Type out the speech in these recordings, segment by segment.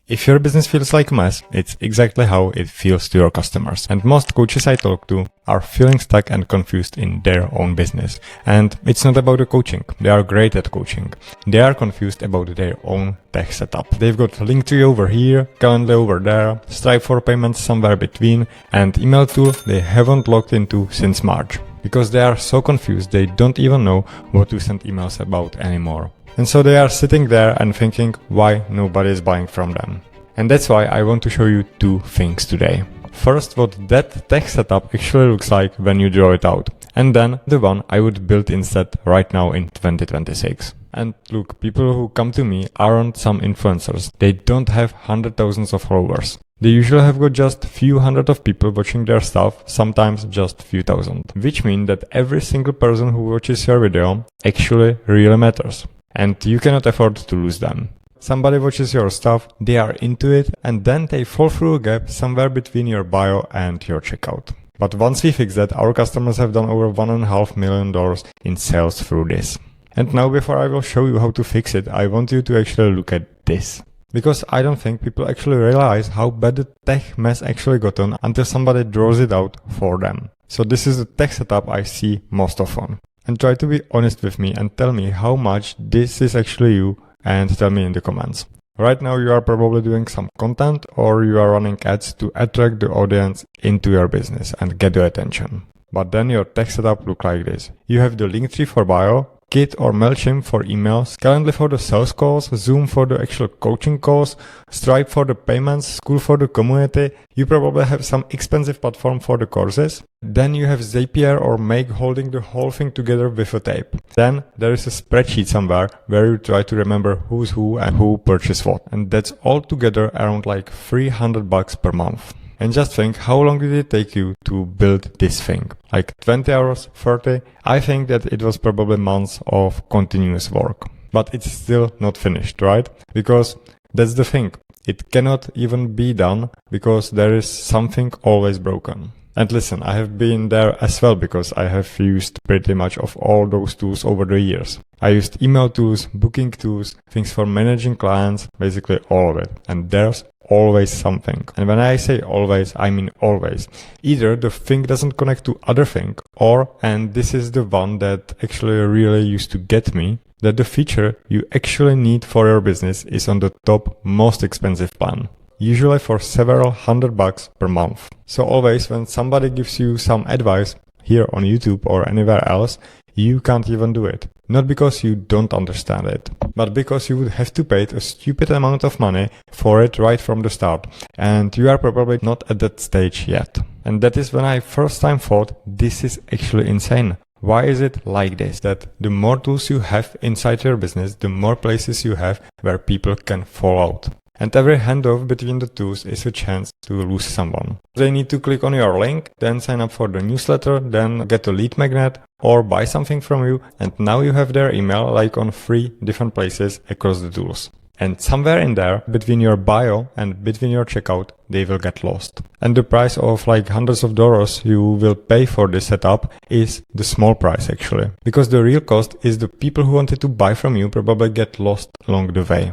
If your business feels like a mess, it's exactly how it feels to your customers. And most coaches I talk to are feeling stuck and confused in their own business. And it's not about the coaching. They are great at coaching. They are confused about their own tech setup. They've got Linktree over here, Calendly over there, Stripe for payments somewhere between, and email tool they haven't logged into since March. Because they are so confused, they don't even know what to send emails about anymore. And so they are sitting there and thinking why nobody is buying from them. And that's why I want to show you two things today. First, what that tech setup actually looks like when you draw it out. And then the one I would build instead right now in 2026. And look, people who come to me aren't some influencers. They don't have hundred thousands of followers. They usually have got just few hundred of people watching their stuff, sometimes just few thousand. Which means that every single person who watches your video actually really matters. And you cannot afford to lose them. Somebody watches your stuff, they are into it, and then they fall through a gap somewhere between your bio and your checkout. But once we fix that, our customers have done over $1.5 million in sales through this. And now before I will show you how to fix it, I want you to actually look at this. Because I don't think people actually realize how bad the tech mess actually gotten until somebody draws it out for them. So this is the tech setup I see most often. And try to be honest with me and tell me how much this is actually you, and tell me in the comments. Right now you are probably doing some content or you are running ads to attract the audience into your business and get their attention. But then your tech setup look like this. You have the Linktree for bio, Kit or MailChimp for emails, Calendly for the sales calls, Zoom for the actual coaching calls, Stripe for the payments, School for the community. You probably have some expensive platform for the courses. Then you have Zapier or Make holding the whole thing together with a tape. Then there is a spreadsheet somewhere where you try to remember who's who and who purchased what. And that's all together around like $300 per month. And just think, how long did it take you to build this thing? Like 20 hours, 30? I think that it was probably months of continuous work. But it's still not finished, right? Because that's the thing. It cannot even be done because there is something always broken. And listen, I have been there as well because I have used pretty much of all those tools over the years. I used email tools, booking tools, things for managing clients, basically all of it. And there's always something. And when I say always, I mean always. Either the thing doesn't connect to other thing, or, and this is the one that actually really used to get me, that the feature you actually need for your business is on the top most expensive plan. Usually for several $100 per month. So always when somebody gives you some advice here on YouTube or anywhere else, you can't even do it. Not because you don't understand it, but because you would have to pay a stupid amount of money for it right from the start. And you are probably not at that stage yet. And that is when I first time thought, this is actually insane. Why is it like this? That the more tools you have inside your business, the more places you have where people can fall out. And every handoff between the tools is a chance to lose someone. They need to click on your link, then sign up for the newsletter, then get a lead magnet or buy something from you. And now you have their email like on 3 different places across the tools. And somewhere in there, between your bio and between your checkout, they will get lost. And the price of like hundreds of dollars you will pay for this setup is the small price actually. Because the real cost is the people who wanted to buy from you probably get lost along the way.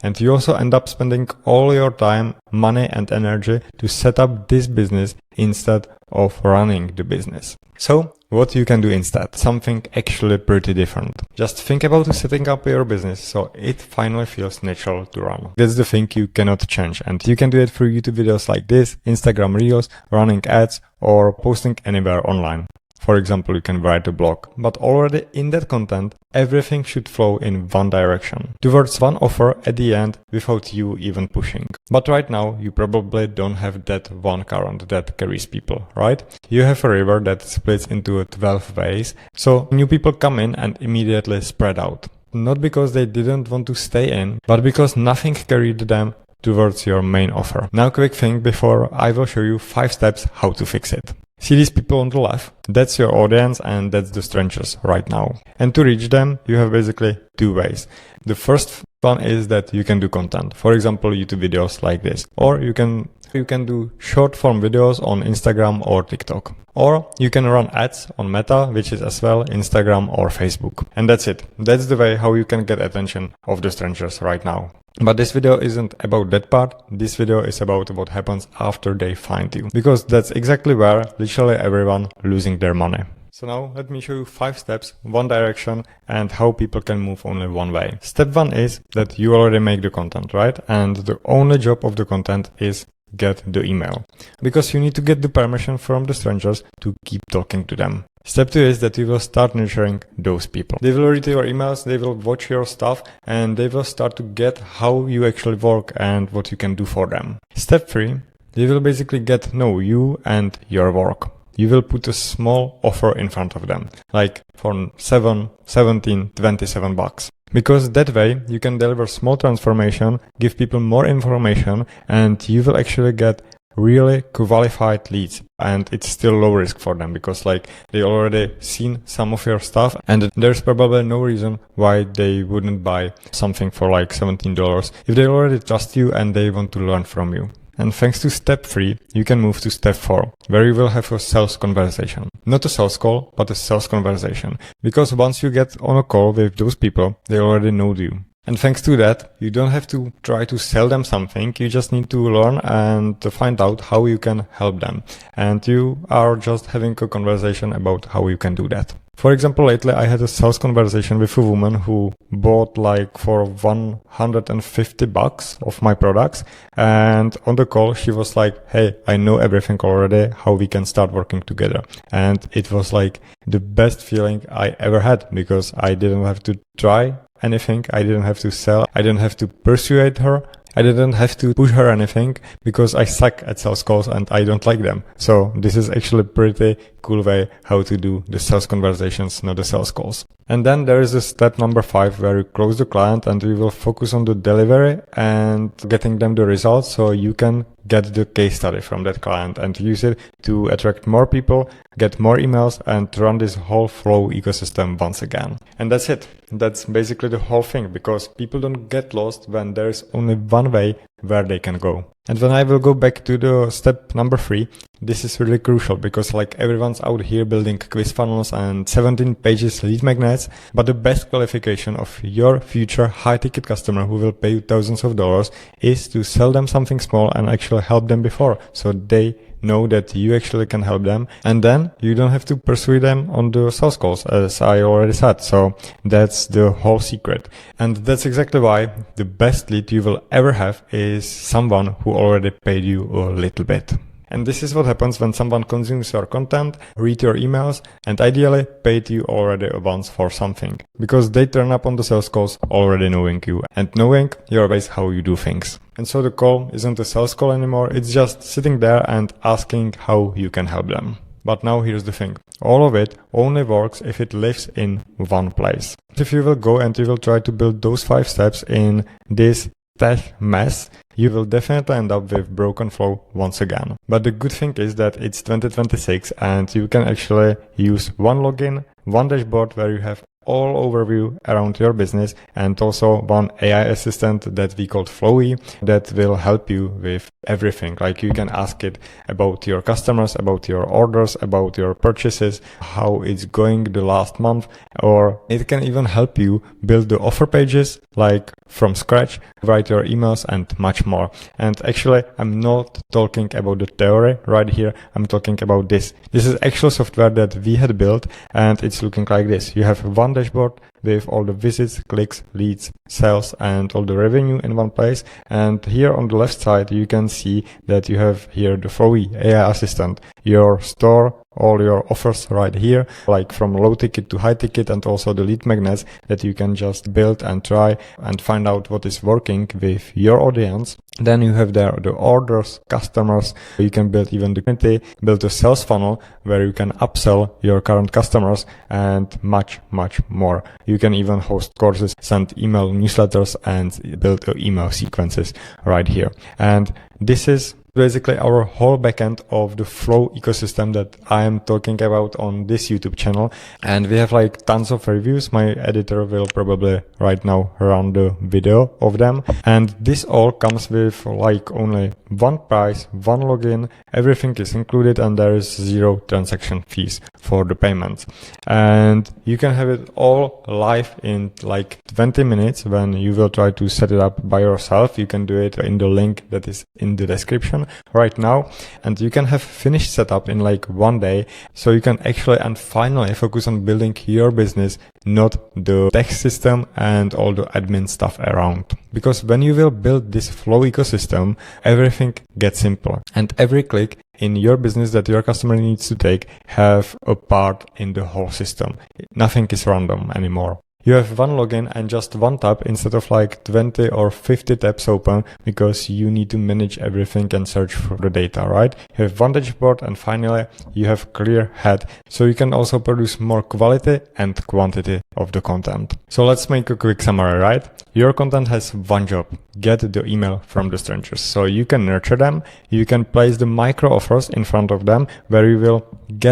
And you also end up spending all your time, money and energy to set up this business instead of running the business. So what you can do instead? Something actually pretty different. Just think about setting up your business so it finally feels natural to run. That's the thing you cannot change, and you can do it through YouTube videos like this, Instagram Reels, running ads, or posting anywhere online. For example, you can write a blog, but already in that content, everything should flow in one direction, towards one offer at the end without you even pushing. But right now, you probably don't have that one current that carries people, right? You have a river that splits into 12 ways, so new people come in and immediately spread out. Not because they didn't want to stay in, but because nothing carried them towards your main offer. Now quick thing before I will show you 5 steps how to fix it. See these people on the left? That's your audience and that's the strangers right now. And to reach them, you have basically 2 ways. The first one is that you can do content. For example, YouTube videos like this. Or you can You can do short form videos on Instagram or TikTok. Or you can run ads on Meta, which is as well Instagram or Facebook. And that's it. That's the way how you can get attention of the strangers right now. But this video isn't about that part. This video is about what happens after they find you. Because that's exactly where literally everyone losing their money. So now let me show you 5 steps, one direction, and how people can move only one way. Step 1 is that you already make the content, right? And the only job of the content is get the email. Because you need to get the permission from the strangers to keep talking to them. Step 2 is that you will start nurturing those people. They will read your emails, they will watch your stuff, and they will start to get how you actually work and what you can do for them. Step 3, they will basically get to know you and your work. You will put a small offer in front of them, like for 7, 17, 27 bucks. Because that way you can deliver small transformation, give people more information, and you will actually get really qualified leads. And it's still low risk for them because like they already seen some of your stuff, and there's probably no reason why they wouldn't buy something for like $17 if they already trust you and they want to learn from you. And thanks to step 3, you can move to step 4, where you will have a sales conversation. Not a sales call, but a sales conversation. Because once you get on a call with those people, they already know you. And thanks to that, you don't have to try to sell them something. You just need to learn and to find out how you can help them. And you are just having a conversation about how you can do that. For example, lately I had a sales conversation with a woman who bought like for 150 bucks of my products. And on the call, she was like, hey, I know everything already, how we can start working together. And it was like the best feeling I ever had because I didn't have to try anything. I didn't have to sell. I didn't have to persuade her. I didn't have to push her anything because I suck at sales calls and I don't like them. So this is actually a pretty cool way how to do the sales conversations, not the sales calls. And then there is a step number 5 where you close the client and we will focus on the delivery and getting them the results so you can get the case study from that client and use it to attract more people, get more emails, and run this whole flow ecosystem once again. And that's it. That's basically the whole thing because people don't get lost when there is only one way where they can go. And when I will go back to the step number 3, this is really crucial because like everyone's out here building quiz funnels and 17 pages lead magnets, but the best qualification of your future high ticket customer who will pay you thousands of dollars is to sell them something small and actually help them before so they know that you actually can help them, and then you don't have to pursue them on the sales calls as I already said. So that's the whole secret. And that's exactly why the best lead you will ever have is someone who already paid you a little bit. And this is what happens when someone consumes your content, read your emails, and ideally paid you already once for something. Because they turn up on the sales calls already knowing you and knowing your ways how you do things. And so the call isn't a sales call anymore, it's just sitting there and asking how you can help them. But now here's the thing. All of it only works if it lives in one place. If you will go and you will try to build those 5 steps in this tech mess, you will definitely end up with broken flow once again. But the good thing is that it's 2026 and you can actually use one login, one dashboard where you have all overview around your business, and also one AI assistant that we call Flowy that will help you with everything. Like you can ask it about your customers, about your orders, about your purchases, how it's going the last month, or it can even help you build the offer pages like from scratch, write your emails, and much more. And actually, I'm not talking about the theory right here. I'm talking about this. This is actual software that we had built, and it's looking like this. You have one dashboard with all the visits, clicks, leads, sales, and all the revenue in one place. And here on the left side, you can see that you have here the Flowy AI assistant, your store, all your offers right here, like from low ticket to high ticket, and also the lead magnets that you can just build and try and find out what is working with your audience. Then you have there the orders, customers. You can build even the community, build a sales funnel where you can upsell your current customers, and much, much more. You can even host courses, send email newsletters, and build email sequences right here. And this is basically our whole backend of the Flow ecosystem that I am talking about on this YouTube channel. And we have like tons of reviews. My editor will probably right now run the video of them. And this all comes with like only one price, one login, everything is included, and there is 0 transaction fees for the payments. And you can have it all live in like 20 minutes when you will try to set it up by yourself. You can do it in the link that is in the description right now, and you can have finished setup in like 1 day. So you can actually and finally focus on building your business, not the tech system and all the admin stuff around. Because when you will build this Flow ecosystem, everything gets simpler, and every click in your business that your customer needs to take have a part in the whole system. Nothing is random anymore. You have one login and just one tab instead of like 20 or 50 tabs open, because you need to manage everything and search for the data, right? You have one dashboard, and finally you have clear head, so you can also produce more quality and quantity of the content. So let's make a quick summary, right? Your content has one job: get the email from the strangers. So you can nurture them, you can place the micro offers in front of them where you will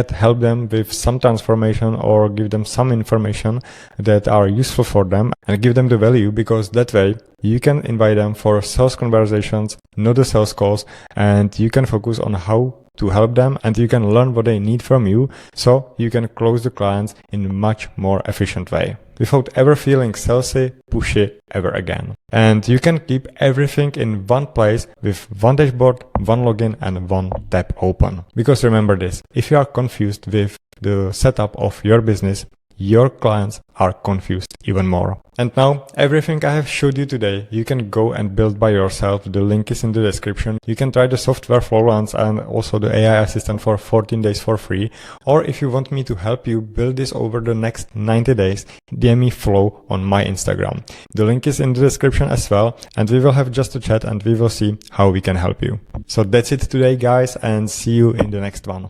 help them with some transformation or give them some information that are useful for them and give them the value, because that way you can invite them for sales conversations, not the sales calls, and you can focus on how to help them, and you can learn what they need from you, so you can close the clients in a much more efficient way without ever feeling salesy, pushy ever again. And you can keep everything in one place with one dashboard, one login, and one tab open. Because remember this, if you are confused with the setup of your business, your clients are confused even more. And now everything I have showed you today, you can go and build by yourself. The link is in the description. You can try the software Flowlance and also the AI assistant for 14 days for free. Or if you want me to help you build this over the next 90 days, DM me Flow on my Instagram. The link is in the description as well, and we will have just a chat and we will see how we can help you. So that's it today, guys, and see you in the next one.